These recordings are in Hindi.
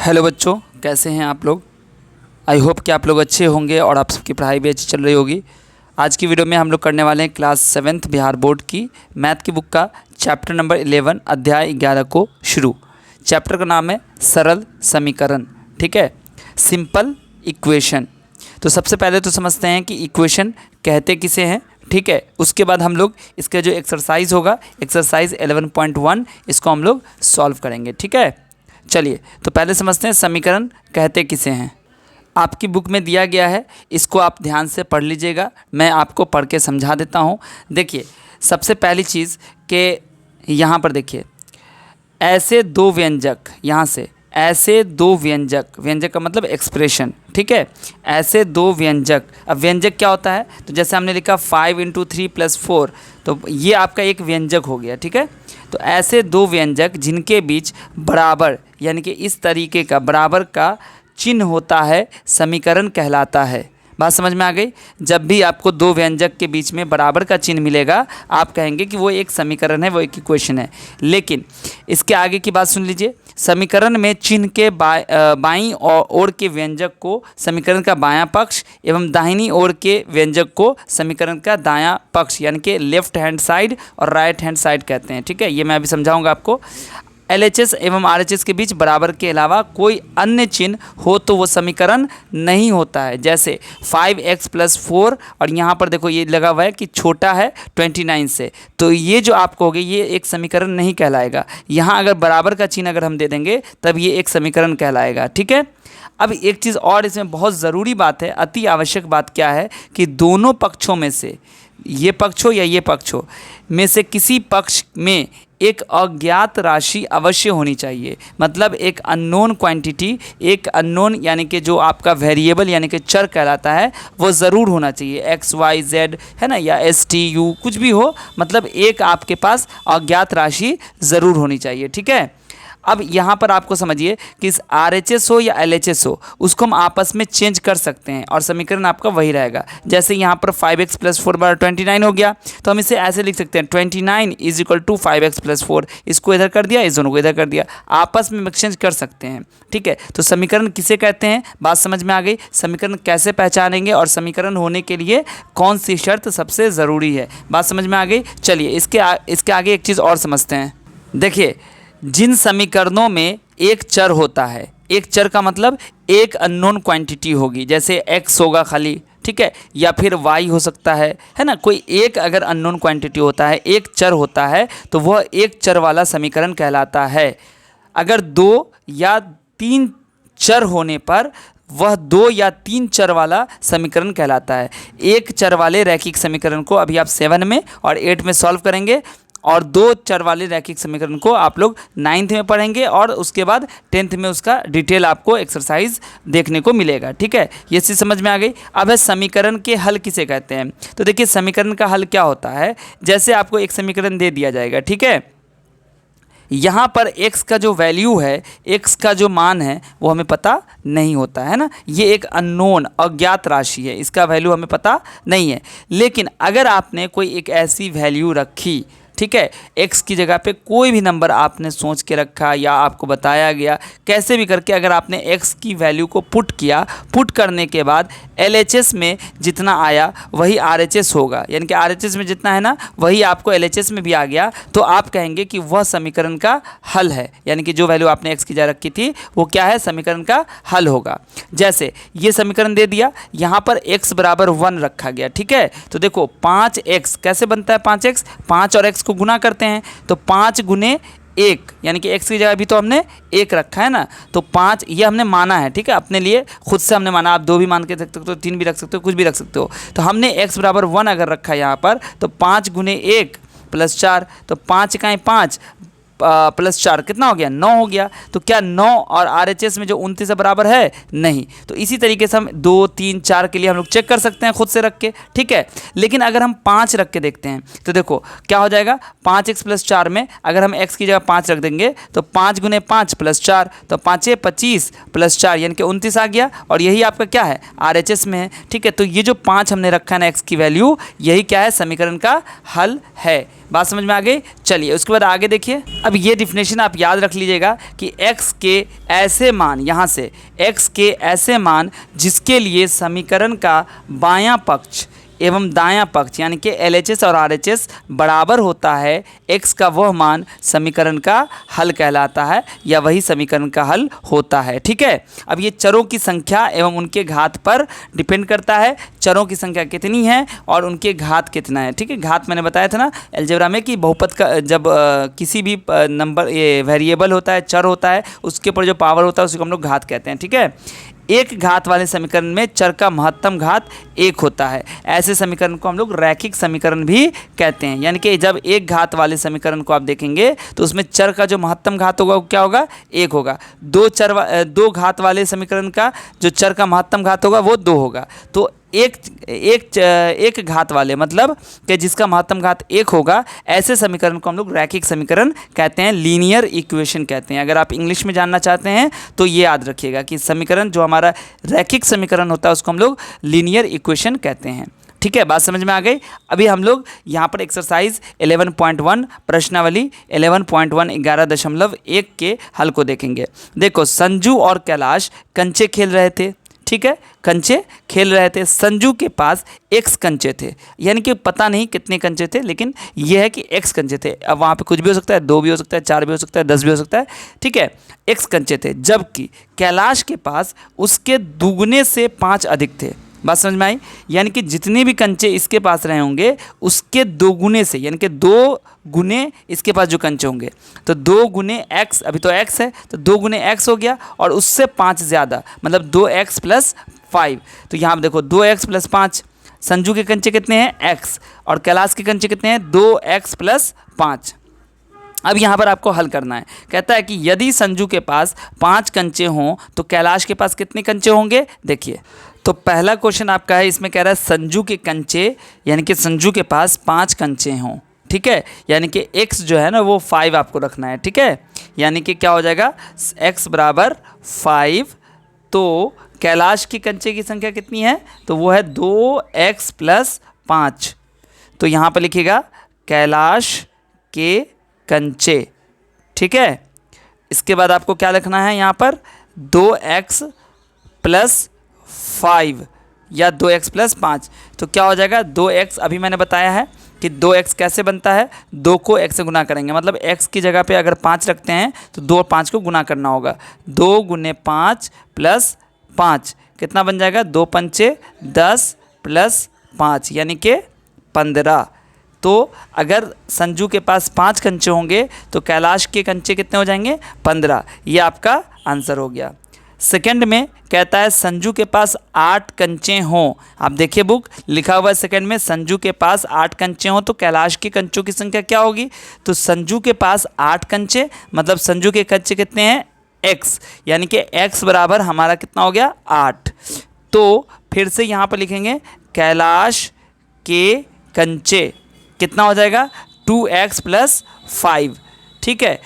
हेलो बच्चों, कैसे हैं आप लोग। आई होप कि आप लोग अच्छे होंगे और आप सबकी पढ़ाई भी अच्छी चल रही होगी। आज की वीडियो में हम लोग करने वाले हैं क्लास 7th बिहार बोर्ड की मैथ की बुक का चैप्टर नंबर 11 अध्याय 11 को शुरू। चैप्टर का नाम है सरल समीकरण। ठीक है, सिंपल इक्वेशन। तो सबसे पहले तो समझते हैं कि इक्वेशन कहते किसे हैं। ठीक है, उसके बाद हम लोग इसका जो एक्सरसाइज होगा, एक्सरसाइज 11.1, इसको हम लोग सॉल्व करेंगे। ठीक है, चलिए तो पहले समझते हैं समीकरण कहते किसे हैं। आपकी बुक में दिया गया है, इसको आप ध्यान से पढ़ लीजिएगा। मैं आपको पढ़ के समझा देता हूँ। देखिए, सबसे पहली चीज़ कि यहाँ पर देखिए, ऐसे दो व्यंजक, यहाँ से ऐसे दो व्यंजक, व्यंजक का मतलब एक्सप्रेशन। ठीक है, ऐसे दो व्यंजक। अब व्यंजक क्या होता है, तो जैसे हमने लिखा 5 × 3 + 4, तो ये आपका एक व्यंजक हो गया। ठीक है, तो ऐसे दो व्यंजक जिनके बीच बराबर, यानी कि इस तरीके का बराबर का चिन्ह होता है, समीकरण कहलाता है। बात समझ में आ गई। जब भी आपको दो व्यंजक के बीच में बराबर का चिन्ह मिलेगा, आप कहेंगे कि वो एक समीकरण है, वो एक इक्वेशन है। लेकिन इसके आगे की बात सुन लीजिए। समीकरण में चिन्ह के बाईं ओर के व्यंजक को समीकरण का बायां पक्ष एवं दाहिनी ओर के व्यंजक को समीकरण का दायां पक्ष, यानी कि लेफ्ट हैंड साइड और राइट हैंड साइड कहते हैं। ठीक है, ये मैं अभी समझाऊंगा आपको। LHS एवं RHS के बीच बराबर के अलावा कोई अन्य चिन्ह हो तो वो समीकरण नहीं होता है। जैसे 5x + 4, और यहाँ पर देखो ये लगा हुआ है कि छोटा है 29 से, तो ये जो आप कहोगे ये एक समीकरण नहीं कहलाएगा। यहाँ अगर बराबर का चिन्ह अगर हम दे देंगे तब ये एक समीकरण कहलाएगा। ठीक है, अब एक चीज़ और इसमें बहुत ज़रूरी बात है, अति आवश्यक बात क्या है कि दोनों पक्षों में से, ये पक्ष हो या ये पक्ष हो, में से किसी पक्ष में एक अज्ञात राशि अवश्य होनी चाहिए। मतलब एक अननोन क्वांटिटी, एक अननोन यानी कि जो आपका वेरिएबल यानी कि चर कहलाता है, वो ज़रूर होना चाहिए। x, y, z है ना, या s, t, u कुछ भी हो, मतलब एक आपके पास अज्ञात राशि ज़रूर होनी चाहिए। ठीक है, अब यहाँ पर आपको समझिए कि इस RHS हो या LHS हो, उसको हम आपस में चेंज कर सकते हैं और समीकरण आपका वही रहेगा। जैसे यहाँ पर 5x + 4 = 29 हो गया, तो हम इसे ऐसे लिख सकते हैं 29 = 5x + 4। इसको इधर कर दिया, इस दोनों को इधर कर दिया, आपस में एक्सचेंज कर सकते हैं। ठीक है, तो समीकरण किसे कहते हैं, बात समझ में आ गई। समीकरण कैसे पहचानेंगे और समीकरण होने के लिए कौन सी शर्त सबसे ज़रूरी है, बात समझ में आ गई। चलिए इसके आगे एक चीज़ और समझते हैं। देखिए, जिन समीकरणों में एक चर होता है, एक चर का मतलब एक अननोन क्वांटिटी होगी, जैसे x होगा खाली, ठीक है, या फिर y हो सकता है ना, कोई एक अगर अननोन क्वांटिटी होता है, एक चर होता है, तो वह एक चर वाला समीकरण कहलाता है। अगर 2 या 3 चर होने पर वह 2 या 3 चर वाला समीकरण कहलाता है। एक चर वाले रैखिक समीकरण को अभी आप 7 में और 8 में सॉल्व करेंगे, और 2 चर वाले रैखिक समीकरण को आप लोग 9th में पढ़ेंगे, और उसके बाद 10th में उसका डिटेल आपको एक्सरसाइज देखने को मिलेगा। ठीक है, ये चीज़ समझ में आ गई। अब है समीकरण के हल किसे कहते हैं। तो देखिए, समीकरण का हल क्या होता है, जैसे आपको एक समीकरण दे दिया जाएगा। ठीक है, यहाँ पर x का जो वैल्यू है, x का जो मान है, वो हमें पता नहीं होता है ना, ये एक अननोन अज्ञात राशि है, इसका वैल्यू हमें पता नहीं है। लेकिन अगर आपने कोई एक ऐसी वैल्यू रखी, ठीक है, x की जगह पे कोई भी नंबर आपने सोच के रखा या आपको बताया गया, कैसे भी करके अगर आपने x की वैल्यू को पुट किया, पुट करने के बाद LHS में जितना आया वही RHS होगा, यानी कि RHS में जितना है ना वही आपको LHS में भी आ गया, तो आप कहेंगे कि वह समीकरण का हल है। यानी कि जो वैल्यू आपने x की जगह रखी थी वो क्या है, समीकरण का हल होगा। जैसे ये समीकरण दे दिया, यहाँ पर x = 1 रखा गया। ठीक है, तो देखो 5x कैसे बनता है, 5x, 5 और x को गुना करते हैं, तो 5 × 1, यानी कि x की जगह भी तो हमने 1 रखा है ना, तो 5 ये हमने माना है। ठीक है, अपने लिए खुद से हमने माना, आप 2 भी मान के रख सकते हो, 3 भी रख सकते हो, कुछ भी रख सकते हो। तो हमने x = 1 अगर रखा है यहाँ पर, तो 5 × 1 + 4, तो 5 × 5 + 4 कितना हो गया, 9 हो गया। तो क्या 9 और RHS में जो 29 बराबर है, नहीं। तो इसी तरीके से हम 2, 3, 4 के लिए हम लोग चेक कर सकते हैं खुद से रख के। ठीक है, लेकिन अगर हम 5 रख के देखते हैं तो देखो क्या हो जाएगा, 5x + 4 में अगर हम x की जगह 5 रख देंगे तो 5 × 5 + 4, तो 5 × 25 + 4 यानी कि 29 आ गया, और यही आपका क्या है, RHS में है। ठीक है, तो ये जो 5 हमने रखा है ना x की वैल्यू, यही क्या है, समीकरण का हल है। बात समझ में आ गई। चलिए उसके बाद आगे देखिए। अब ये डिफिनेशन आप याद रख लीजिएगा कि x के ऐसे मान, यहाँ से x के ऐसे मान जिसके लिए समीकरण का बायां पक्ष एवं दायां पक्ष यानी कि LHS और RHS बराबर होता है, x का वह मान समीकरण का हल कहलाता है या वही समीकरण का हल होता है। ठीक है, अब ये चरों की संख्या एवं उनके घात पर डिपेंड करता है, चरों की संख्या कितनी है और उनके घात कितना है। ठीक है, घात मैंने बताया था ना अलजेब्रा में कि बहुपद का जब किसी भी नंबर ये वेरिएबल होता है, चर होता है, उसके ऊपर जो पावर होता है उसको हम लोग घात कहते हैं। ठीक है, एक घात वाले समीकरण में चर का महत्तम घात 1 होता है, ऐसे समीकरण को हम लोग रैखिक समीकरण भी कहते हैं। यानी कि जब एक घात वाले समीकरण को आप देखेंगे तो उसमें चर का जो महत्तम घात होगा वो क्या होगा, 1 होगा। दो घात वाले समीकरण का जो चर का महत्तम घात होगा वो 2 होगा। तो एक घात वाले मतलब कि जिसका महत्तम घात 1 होगा, ऐसे समीकरण को हम लोग रैखिक समीकरण कहते हैं, लीनियर इक्वेशन कहते हैं। अगर आप इंग्लिश में जानना चाहते हैं तो ये याद रखिएगा कि समीकरण जो हमारा रैखिक समीकरण होता है उसको हम लोग लीनियर इक्वेशन कहते हैं। ठीक है, बात समझ में आ गई। अभी हम लोग यहाँ पर एक्सरसाइज 11.1 प्रश्नावली 11.1 11.1 के हल को देखेंगे। देखो, संजू और कैलाश कंचे खेल रहे थे। ठीक है, कंचे खेल रहे थे। संजू के पास x कंचे थे, यानी कि पता नहीं कितने कंचे थे, लेकिन यह है कि x कंचे थे। अब वहाँ पे कुछ भी हो सकता है, 2 भी हो सकता है, 4 भी हो सकता है, 10 भी हो सकता है। ठीक है, x कंचे थे, जबकि कैलाश के पास उसके दुगने से 5 अधिक थे। बात समझ में आई, यानी कि जितने भी कंचे इसके पास रहे होंगे उसके 2 गुने से, यानी कि 2 गुने इसके पास जो कंचे होंगे, तो 2 गुने x, अभी तो x है तो 2 गुने x हो गया, और उससे 5 ज़्यादा मतलब 2x + 5। तो यहाँ पर देखो 2x + 5, संजू के कंचे कितने हैं x, और कैलाश के कंचे कितने हैं 2x + 5। अब यहाँ पर आपको हल करना है। कहता है कि यदि संजू के पास 5 कंचे हों तो कैलाश के पास कितने कंचे होंगे। देखिए, तो पहला क्वेश्चन आपका है, इसमें कह रहा है संजू के कंचे, यानी कि संजू के पास 5 कंचे हों। ठीक है, यानी कि x जो है ना वो 5 आपको रखना है। ठीक है, यानी कि क्या हो जाएगा, x = 5। तो कैलाश की कंचे की संख्या कितनी है, तो वो है 2x + 5। तो यहाँ पर लिखिएगा कैलाश के कंचे। ठीक है, इसके बाद आपको क्या लिखना है यहाँ पर, 2x + 5 या 2x + 5। तो क्या हो जाएगा, 2x, अभी मैंने बताया है कि 2x कैसे बनता है, 2 को x से गुना करेंगे, मतलब x की जगह पे अगर 5 रखते हैं तो 2 और 5 को गुना करना होगा। 2 × 5 + 5 कितना बन जाएगा, 2 × 5 = 10 + 5 यानी कि 15। तो अगर संजू के पास 5 कंचे होंगे तो कैलाश के कंचे कितने हो जाएंगे, 15। ये आपका आंसर हो गया। सेकंड में कहता है संजू के पास 8 कंचे हों। आप देखिए बुक लिखा हुआ है सेकंड में, संजू के पास 8 कंचे हों तो कैलाश के कंचों की संख्या क्या होगी। तो संजू के पास 8 कंचे मतलब संजू के कंचे कितने हैं, x, यानी कि x बराबर हमारा कितना हो गया, 8। तो फिर से यहाँ पर लिखेंगे कैलाश के कंचे कितना हो जाएगा, 2x + 5। ठीक है,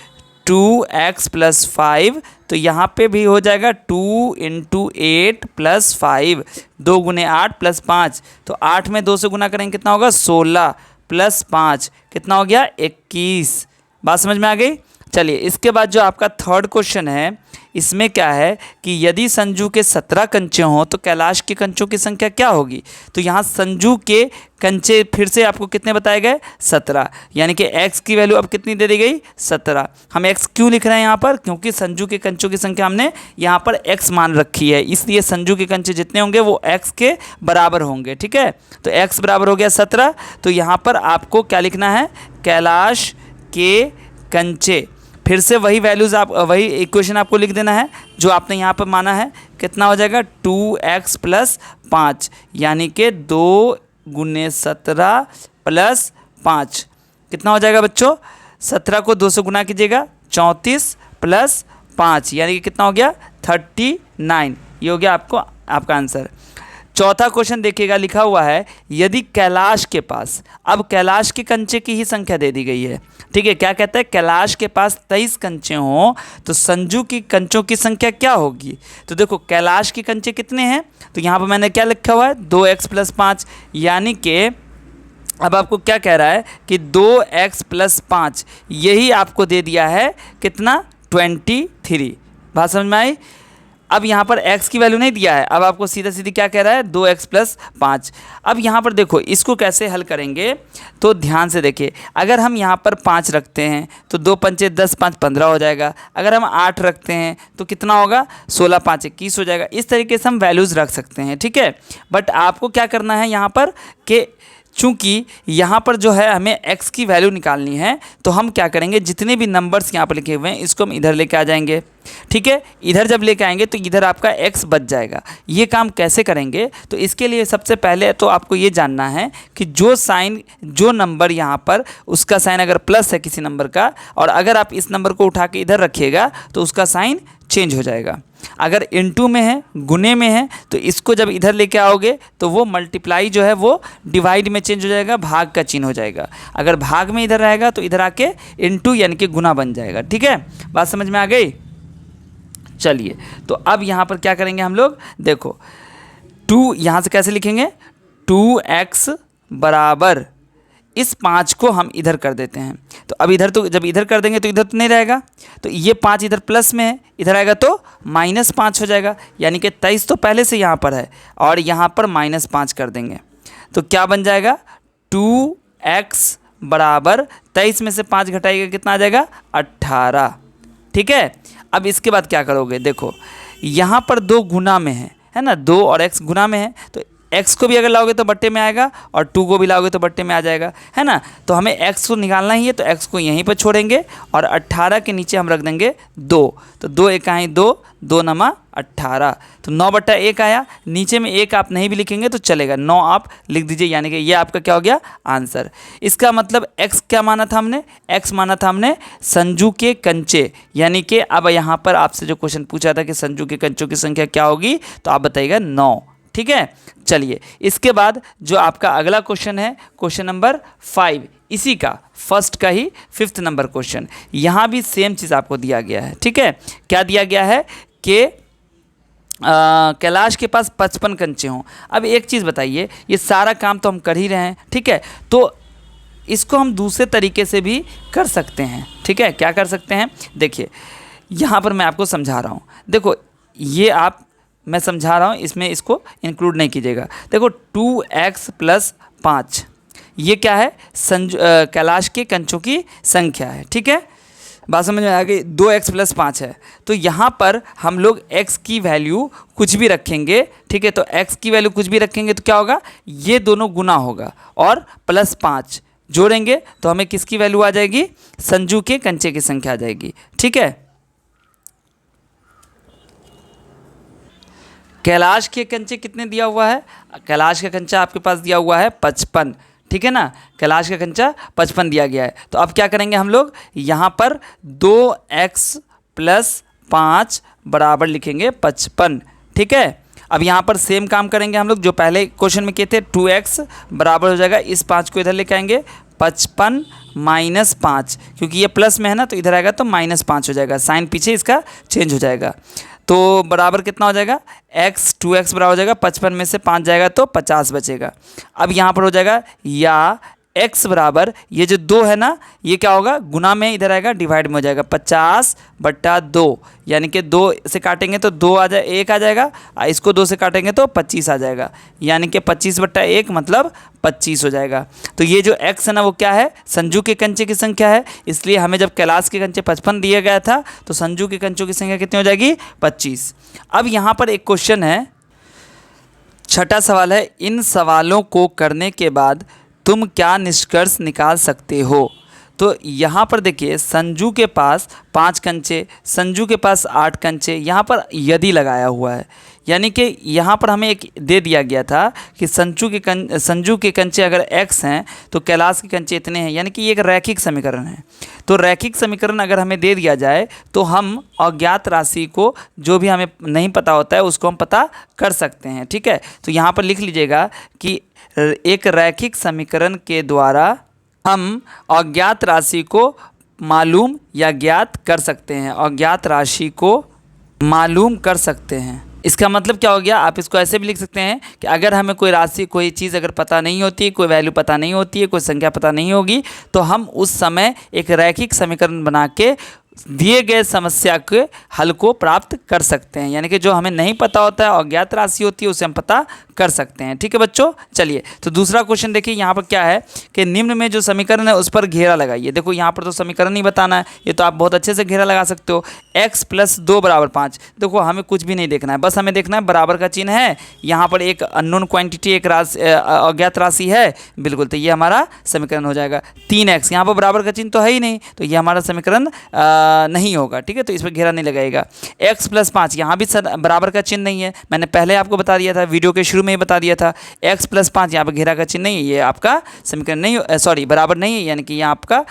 2x + 5, तो यहाँ पे भी हो जाएगा 2 × 8 + 5, 2 × 8 + 5। तो 8 में 2 से गुना करेंगे कितना होगा, 16 + 5 कितना हो गया, 21। बात समझ में आ गई। चलिए इसके बाद जो आपका थर्ड क्वेश्चन है, इसमें क्या है कि यदि संजू के 17 कंचे हों तो कैलाश के कंचों की संख्या क्या होगी। तो यहाँ संजू के कंचे फिर से आपको कितने बताए गए, 17, यानी कि x की वैल्यू अब कितनी दे दी गई, 17। हम x क्यों लिख रहे हैं यहाँ पर, क्योंकि संजू के कंचों की संख्या हमने यहाँ पर x मान रखी है, इसलिए संजू के कंचे जितने होंगे वो x के बराबर होंगे। ठीक है, तो x बराबर हो गया 17। तो यहाँ पर आपको क्या लिखना है, कैलाश के कंचे, फिर से वही वैल्यूज़ आप वही इक्वेशन आपको लिख देना है जो आपने यहाँ पर माना है। कितना हो जाएगा, 2x + 5 यानी कि 2 × 17 + 5 कितना हो जाएगा बच्चों, 17 को 2 से गुना कीजिएगा, 34 + 5 यानी कि कितना हो गया, 39। ये हो गया आपका आंसर। चौथा क्वेश्चन देखिएगा, लिखा हुआ है यदि कैलाश के पास, अब कैलाश के कंचे की ही संख्या दे दी गई है। ठीक है, क्या कहता है, कैलाश के पास 23 कंचे हों तो संजू की कंचों की संख्या क्या होगी। तो देखो कैलाश के कंचे कितने हैं, तो यहाँ पर मैंने क्या लिखा हुआ है, 2x + 5 यानी कि अब आपको क्या कह रहा है कि 2x+5 यही आपको दे दिया है कितना 23। बात समझ में आई। अब यहाँ पर x की वैल्यू नहीं दिया है, अब आपको सीधा सीधी क्या कह रहा है 2x+5। अब यहाँ पर देखो इसको कैसे हल करेंगे, तो ध्यान से देखिए। अगर हम यहाँ पर 5 रखते हैं तो 2 पंचे 10, 5 15 हो जाएगा। अगर हम 8 रखते हैं तो कितना होगा 16, 5 21 हो जाएगा। इस तरीके से हम वैल्यूज़ रख सकते हैं, ठीक है। बट आपको क्या करना है यहाँ पर कि चूँकि यहाँ पर जो है हमें x की वैल्यू निकालनी है, तो हम क्या करेंगे, जितने भी नंबर्स यहाँ पर लिखे हुए हैं इसको हम इधर लेके आ जाएंगे, ठीक है। इधर जब लेके आएंगे तो इधर आपका x बच जाएगा। ये काम कैसे करेंगे, तो इसके लिए सबसे पहले तो आपको ये जानना है कि जो नंबर यहाँ पर उसका साइन अगर प्लस है किसी नंबर का, और अगर आप इस नंबर को उठा के इधर रखिएगा तो उसका साइन चेंज हो जाएगा। अगर इनटू में है, गुने में है, तो इसको जब इधर लेके आओगे तो वो मल्टीप्लाई जो है वो डिवाइड में चेंज हो जाएगा, भाग का चिन्ह हो जाएगा। अगर भाग में इधर रहेगा तो इधर आके इनटू यानी कि गुना बन जाएगा, ठीक है। बात समझ में आ गई। चलिए तो अब यहाँ पर क्या करेंगे हम लोग, देखो 2 यहाँ से कैसे लिखेंगे, 2x बराबर इस 5 को हम इधर कर देते हैं। तो अब इधर तो जब इधर कर देंगे तो इधर तो नहीं रहेगा, तो ये 5 इधर प्लस में है, इधर आएगा तो -5 हो जाएगा। यानी कि 23 तो पहले से यहाँ पर है और यहाँ पर -5 कर देंगे तो क्या बन जाएगा 2x बराबर 23 में से 5 घटाइएगा कितना आ जाएगा 18, ठीक है। अब इसके बाद क्या करोगे, देखो यहाँ पर 2 गुना में है ना, 2 और x गुना में है, तो x को भी अगर लाओगे तो बट्टे में आएगा और 2 को भी लाओगे तो बट्टे में आ जाएगा, है ना। तो हमें x को निकालना ही है, तो x को यहीं पर छोड़ेंगे और 18 के नीचे हम रख देंगे 2। तो 2 एकाई 2, 2 नमा 18, तो 9/1 आया। नीचे में 1 आप नहीं भी लिखेंगे तो चलेगा, 9 आप लिख दीजिए, यानी कि ये आपका क्या हो गया आंसर। इसका मतलब x क्या माना था हमने, x माना था हमने संजू के कंचे, यानी कि अब यहाँ पर आपसे जो क्वेश्चन पूछा था कि संजू के कंचों की संख्या क्या होगी, तो आप बताइएगा 9, ठीक है। चलिए इसके बाद जो आपका अगला क्वेश्चन है क्वेश्चन नंबर 5, इसी का फर्स्ट का ही 5th नंबर क्वेश्चन। यहाँ भी सेम चीज़ आपको दिया गया है, ठीक है। क्या दिया गया है कि कैलाश के पास 55 कंचे हों। अब एक चीज़ बताइए, ये सारा काम तो हम कर ही रहे हैं, ठीक है, तो इसको हम दूसरे तरीके से भी कर सकते हैं, ठीक है। क्या कर सकते हैं, देखिए यहाँ पर मैं आपको समझा रहा हूँ। देखो ये मैं समझा रहा हूँ, इसमें इसको इंक्लूड नहीं कीजिएगा। देखो 2x+5 ये क्या है, कैलाश के कंचों की संख्या है, ठीक है। बात समझ में आ गई। 2x+5 है, तो यहाँ पर हम लोग x की वैल्यू कुछ भी रखेंगे, ठीक है। तो x की वैल्यू कुछ भी रखेंगे तो क्या होगा, ये दोनों गुना होगा और +5 जोड़ेंगे तो हमें किसकी वैल्यू आ जाएगी, संजू के कंचे की संख्या आ जाएगी, ठीक है। कैलाश के कंचे कितने दिया हुआ है, कैलाश का कंचा आपके पास दिया हुआ है 55, ठीक है ना। कैलाश का कंचा 55 दिया गया है, तो अब क्या करेंगे हम लोग, यहाँ पर 2x+5 बराबर लिखेंगे 55, ठीक है। अब यहाँ पर सेम काम करेंगे हम लोग जो पहले क्वेश्चन में किए थे, 2x बराबर हो जाएगा, इस 5 को इधर लेके आएंगे, 55 -5, क्योंकि ये प्लस में है ना तो इधर आएगा तो -5 हो जाएगा, साइन पीछे इसका चेंज हो जाएगा। तो बराबर कितना हो जाएगा, 2x बराबर हो जाएगा 55 में से 5 जाएगा तो 50 बचेगा। अब यहाँ पर हो जाएगा या x बराबर ये जो 2 है ना, ये क्या होगा गुना में इधर आएगा, डिवाइड में हो जाएगा 50/2, यानी कि 2 से काटेंगे तो 2 आ जाए 1 आ जाएगा, इसको 2 से काटेंगे तो 25 आ जाएगा, यानी कि 25/1 मतलब 25 हो जाएगा। तो ये जो x है ना वो क्या है, संजू के कंचे की संख्या है, इसलिए हमें जब कैलाश के कंचे 55 दिया गया था तो संजू के कंचों की संख्या कितनी हो जाएगी 25। अब यहाँ पर एक क्वेश्चन है, छठा सवाल है, इन सवालों को करने के बाद तुम क्या निष्कर्ष निकाल सकते हो। तो यहाँ पर देखिए संजू के पास 5 कंचे, संजू के पास 8 कंचे, यहाँ पर यदि लगाया हुआ है, यानी कि यहाँ पर हमें एक दे दिया गया था कि संजू के कंचे अगर x हैं तो कैलाश के कंचे इतने हैं, यानी कि ये एक रैखिक समीकरण है। तो रैखिक समीकरण अगर हमें दे दिया जाए तो हम अज्ञात राशि को जो भी हमें नहीं पता होता है उसको हम पता कर सकते हैं, ठीक है। तो यहाँ पर लिख लीजिएगा कि एक रैखिक समीकरण के द्वारा हम अज्ञात राशि को मालूम या ज्ञात कर सकते हैं, अज्ञात राशि को मालूम कर सकते हैं। इसका मतलब क्या हो गया, आप इसको ऐसे भी लिख सकते हैं कि अगर हमें कोई राशि, कोई चीज़ अगर पता नहीं होती है, कोई वैल्यू पता नहीं होती है, कोई संख्या पता नहीं होगी, तो हम उस समय एक रैखिक समीकरण बना के दिए गए समस्या के हल को प्राप्त कर सकते हैं। यानी कि जो हमें नहीं पता होता है, अज्ञात राशि होती है, उसे हम पता कर सकते हैं। ठीक है बच्चों, चलिए तो दूसरा क्वेश्चन देखिए, यहाँ पर क्या है कि निम्न में जो समीकरण है उस पर घेरा लगाइए। देखो यहाँ पर तो समीकरण नहीं बताना है, ये तो आप बहुत अच्छे से घेरा लगा सकते हो। x + 2 = 5। देखो हमें कुछ भी नहीं देखना है, बस हमें देखना है बराबर का चिन्ह है, यहाँ पर एक अननोन क्वांटिटी, एक राशि, अज्ञात राशि है, बिल्कुल, तो ये हमारा समीकरण हो जाएगा। 3x, यहाँ पर बराबर का चिन्ह तो है ही नहीं, तो ये हमारा समीकरण नहीं होगा। ठीक है, तो इस पर घेरा नहीं लगाएगा। x + 5, यहाँ भी बराबर का चिन्ह नहीं है, मैंने पहले आपको बता दिया था, वीडियो के शुरू में ही बता दिया था। x + 5, यहाँ पर घेरा का चिन्ह नहीं है, ये आपका समीकरण नहीं, सॉरी बराबर नहीं है, यानी कि ये आपका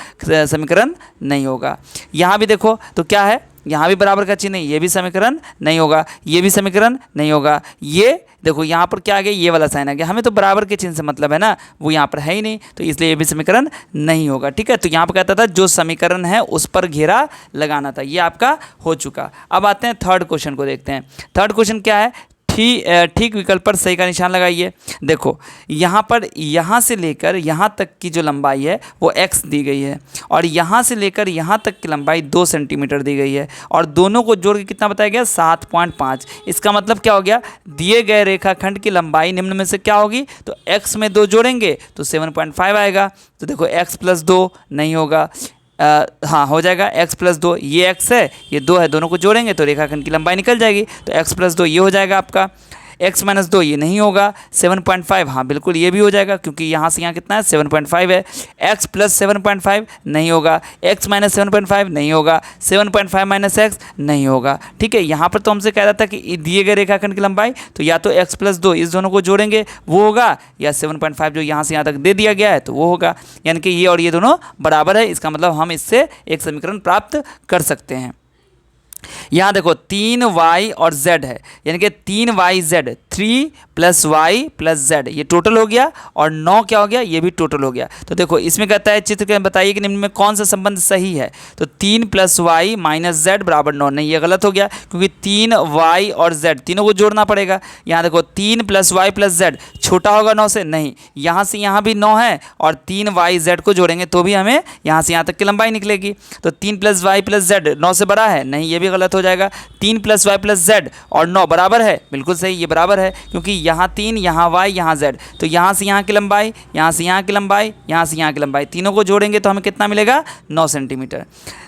समीकरण नहीं होगा। यहाँ भी देखो तो क्या है, यहाँ भी बराबर का चिन्ह नहीं, ये भी समीकरण नहीं होगा, ये भी समीकरण नहीं होगा। ये देखो यहाँ पर क्या आ गया, ये वाला साइन आ गया, हमें तो बराबर के चिन्ह से मतलब है ना, वो यहाँ पर है ही नहीं, तो इसलिए ये भी समीकरण नहीं होगा। ठीक है, तो यहाँ पर कहता था जो समीकरण है उस पर घेरा लगाना था, ये आपका हो चुका। अब आते हैं थर्ड क्वेश्चन को देखते हैं। थर्ड क्वेश्चन क्या है, ठीक विकल्प पर सही का निशान लगाइए। देखो यहाँ पर यहाँ से लेकर यहाँ तक की जो लंबाई है वो x दी गई है, और यहाँ से लेकर यहाँ तक की लंबाई 2 सेंटीमीटर दी गई है, और दोनों को जोड़ के कितना बताया गया, 7.5। इसका मतलब क्या हो गया, दिए गए रेखाखंड की लंबाई निम्न में से क्या होगी, तो x में 2 जोड़ेंगे तो 7.5 आएगा। तो देखो x + 2 नहीं होगा, हाँ हो जाएगा, x + 2, ये x है, ये 2 है, दोनों को जोड़ेंगे तो रेखाखंड की लंबाई निकल जाएगी, तो x + 2 ये हो जाएगा आपका। x - 2 ये नहीं होगा, 7.5, हाँ बिल्कुल ये भी हो जाएगा, क्योंकि यहाँ से यहाँ कितना है, 7.5 है। x + 7.5 नहीं होगा, x - 7.5 नहीं होगा, 7.5 - x नहीं होगा। ठीक है, यहाँ पर तो हमसे कह रहा था कि दिए गए रेखाखंड की लंबाई, तो या तो x + 2 इस दोनों को जोड़ेंगे वो होगा, या 7.5 जो यहाँ से यहाँ तक दे दिया गया है तो वो होगा, यानी कि ये और ये दोनों बराबर है। इसका मतलब हम इससे एक समीकरण प्राप्त कर सकते हैं। यहाँ देखो 3y और z है, यानी कि 3yz, 3 + y + z, ये टोटल हो गया, और 9 क्या हो गया, ये भी टोटल हो गया। तो देखो इसमें कहता है चित्र के बताइए कि निम्न में कौन सा संबंध सही है, तो 3 + y - z = 9, नहीं ये गलत हो गया, क्योंकि 3y और z तीनों को जोड़ना पड़ेगा। यहाँ देखो 3 + y + z छोटा होगा 9 से, नहीं, यहाँ से यहाँ भी 9 है, और 3yz को जोड़ेंगे तो भी हमें यहाँ से यहाँ तक की लंबाई निकलेगी। तो 3 + y + z 9 से बड़ा है, नहीं ये भी गलत हो जाएगा। 3 + y + z और 9 बराबर है, बिल्कुल सही, ये बराबर है, क्योंकि यहाँ 3, यहाँ y, यहाँ z, तो यहाँ से यहाँ की लंबाई, यहाँ से यहाँ की लंबाई, यहाँ से यहाँ की लंबाई, तीनों को जोड़ेंगे तो हमें कितना मिलेगा, 9 सेंटीमीटर।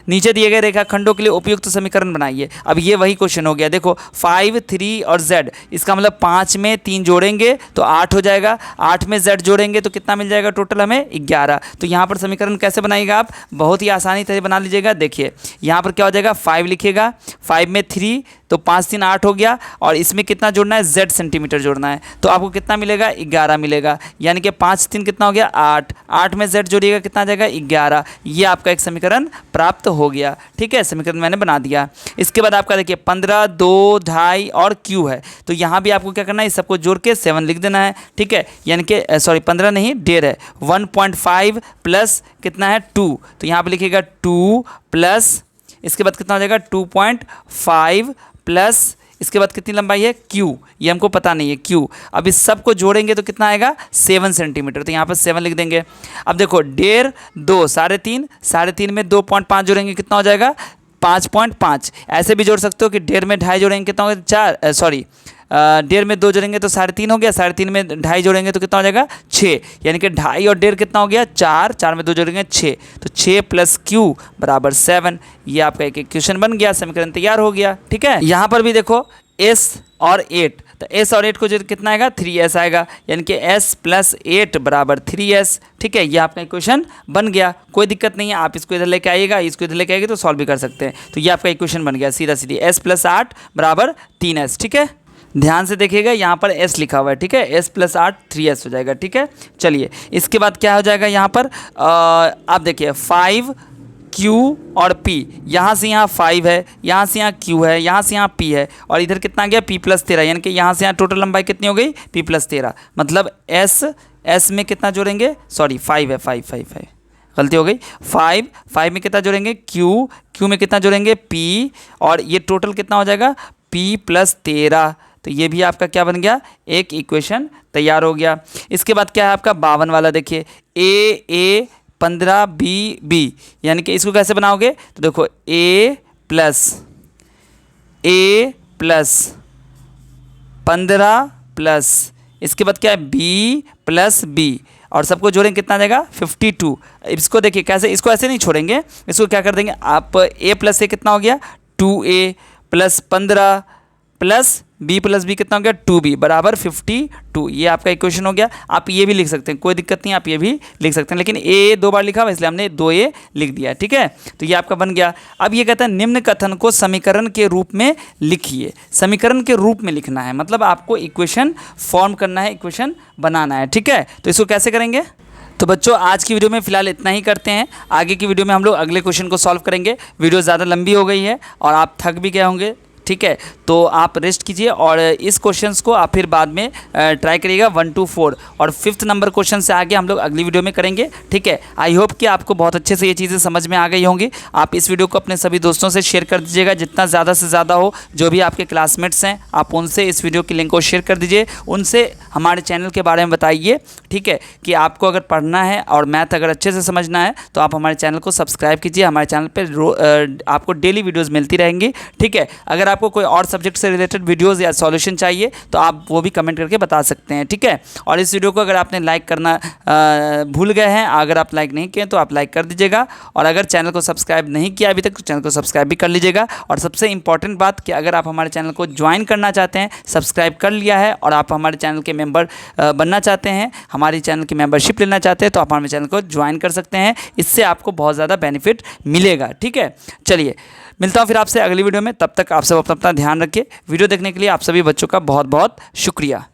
नीचे दिए गए रेखाखंडों के लिए उपयुक्त समीकरण बनाइए। अब ये वही क्वेश्चन हो गया, देखो 5, 3 और z, इसका मतलब 5 में 3 जोड़ेंगे तो 8 हो जाएगा, 8 में z जोड़ेंगे तो कितना मिल जाएगा टोटल हमें, 11। तो यहाँ पर समीकरण कैसे बनाइएगा आप, बहुत ही आसानी से बना लीजिएगा। देखिए यहाँ पर क्या हो जाएगा, 5 लिखिएगा, 5 में 3 तो 5 3 8 हो गया, और इसमें कितना जोड़ना है, z सेंटीमीटर जोड़ना है, तो आपको कितना मिलेगा, 11 मिलेगा, यानी कि 5 3 कितना हो गया, 8, 8 में z जोड़िएगा कितना आ जाएगा, 11। ये आपका एक समीकरण प्राप्त हो गया। ठीक है, समीकरण मैंने बना दिया। इसके बाद आपका देखिए 15, 2, 2.5 और q है, तो यहाँ भी आपको क्या करना है, इस सबको जोड़ के 7 लिख देना है। ठीक है, यानी कि सॉरी 15 नहीं, 1.5 है, 1.5 प्लस कितना है 2, तो यहाँ पर लिखिएगा 2 प्लस, इसके बाद कितना हो जाएगा 2.5 प्लस, इसके बाद कितनी लंबाई है q, ये हमको पता नहीं है q। अब इस सब को जोड़ेंगे तो कितना आएगा, 7 सेंटीमीटर, तो यहाँ पर 7 लिख देंगे। अब देखो 1.5, 2, 3.5, 3.5 में 2.5 जोड़ेंगे कितना हो जाएगा, 5.5। ऐसे भी जोड़ सकते हो कि 1.5 में 2.5 जोड़ेंगे कितना होगा, 4, सॉरी 1.5 में 2 जोड़ेंगे तो 3.5 हो गया, 3.5 में 2.5 जोड़ेंगे तो कितना हो जाएगा, 6, यानी कि 2.5 और 1.5 कितना हो गया, 4, 4 में 2 जोड़ेंगे 6, तो 6 + q = 7। ये आपका एक इक्वेशन बन गया, समीकरण तैयार हो गया। ठीक है, यहाँ पर भी देखो s और 8, तो s और 8 को जो कितना आएगा, 3s आएगा, यानी कि s + 8 = 3s। ठीक है, ये आपका इक्वेशन बन गया, कोई दिक्कत नहीं है, आप इसको इधर लेके आइएगा, इसको इधर लेके आइएगा तो सॉल्व भी कर सकते हैं। तो ये आपका इक्वेशन बन गया सीधा सीधी, s + 8 = 3s। ठीक है, ध्यान से देखिएगा, यहाँ पर s लिखा हुआ है। ठीक है, s + 8 3s हो जाएगा। ठीक है, चलिए इसके बाद क्या हो जाएगा, यहाँ पर आप देखिए 5 q और p, यहाँ से यहाँ 5 है, यहाँ से यहाँ q है, यहाँ से यहाँ p है, और इधर कितना गया p + 13, यानी कि यहाँ से यहाँ टोटल लंबाई कितनी हो गई, p + 13, मतलब s में कितना जोड़ेंगे, सॉरी 5 है, 5 गलती हो गई, 5 में कितना जोड़ेंगे q में कितना जोड़ेंगे p, और ये टोटल कितना हो जाएगा p + 13, तो ये भी आपका क्या बन गया, एक इक्वेशन तैयार हो गया। इसके बाद क्या है आपका 52 वाला, देखिए ए 15 बी, यानी कि इसको कैसे बनाओगे, तो देखो ए प्लस 15 प्लस इसके बाद क्या है बी प्लस बी, और सबको जोड़ेंगे कितना आ जाएगा 52। इसको देखिए कैसे, इसको ऐसे नहीं छोड़ेंगे, इसको क्या कर देंगे आप, a प्लस ए कितना हो गया 2a प्लस 15 प्लस बी कितना हो गया 2b बराबर 52। ये आपका इक्वेशन हो गया। आप ये भी लिख सकते हैं, कोई दिक्कत नहीं, आप ये भी लिख सकते हैं, लेकिन a 2 बार लिखा हुआ इसलिए हमने 2a लिख दिया, ठीक है। तो ये आपका बन गया। अब ये कहता है निम्न कथन को समीकरण के रूप में लिखिए। समीकरण के रूप में लिखना है, मतलब आपको इक्वेशन फॉर्म करना है, इक्वेशन बनाना है, ठीक है। तो इसको कैसे करेंगे, तो बच्चों आज की वीडियो में फिलहाल इतना ही करते हैं। आगे की वीडियो में हम लोग अगले क्वेश्चन को सॉल्व करेंगे। वीडियो ज़्यादा लंबी हो गई है और आप थक भी गए होंगे, ठीक है। तो आप रेस्ट कीजिए और इस क्वेश्चंस को आप फिर बाद में ट्राई करिएगा 1 to 4, और 5th नंबर क्वेश्चन से आगे हम लोग अगली वीडियो में करेंगे, ठीक है। आई होप कि आपको बहुत अच्छे से ये चीज़ें समझ में आ गई होंगी। आप इस वीडियो को अपने सभी दोस्तों से शेयर कर दीजिएगा, जितना ज़्यादा से ज़्यादा हो। जो भी आपके क्लासमेट्स हैं आप उनसे इस वीडियो की लिंक को शेयर कर दीजिए, उनसे हमारे चैनल के बारे में बताइए, ठीक है, कि आपको अगर पढ़ना है और मैथ अगर अच्छे से समझना है तो आप हमारे चैनल को सब्सक्राइब कीजिए। हमारे चैनल पर आपको डेली वीडियोज़ मिलती रहेंगी, ठीक है। अगर आपको कोई और सब्जेक्ट से रिलेटेड वीडियोस या सॉल्यूशन चाहिए तो आप वो भी कमेंट करके बता सकते हैं, ठीक है। और इस वीडियो को अगर आपने लाइक करना भूल गए हैं, अगर आप लाइक नहीं किए तो आप लाइक कर दीजिएगा, और अगर चैनल को सब्सक्राइब नहीं किया अभी तक तो चैनल को सब्सक्राइब भी कर लीजिएगा। और सबसे इंपॉर्टेंट बात कि अगर आप हमारे चैनल को ज्वाइन करना चाहते हैं, सब्सक्राइब कर लिया है और आप हमारे चैनल के मेंबर बनना चाहते हैं, हमारी चैनल की मेंबरशिप लेना चाहते हैं, तो आप हमारे चैनल को ज्वाइन कर सकते हैं। इससे आपको बहुत ज़्यादा बेनिफिट मिलेगा, ठीक है। चलिए मिलता हूँ फिर आपसे अगली वीडियो में, तब तक आप सब अपना ध्यान रखिए। वीडियो देखने के लिए आप सभी बच्चों का बहुत बहुत शुक्रिया।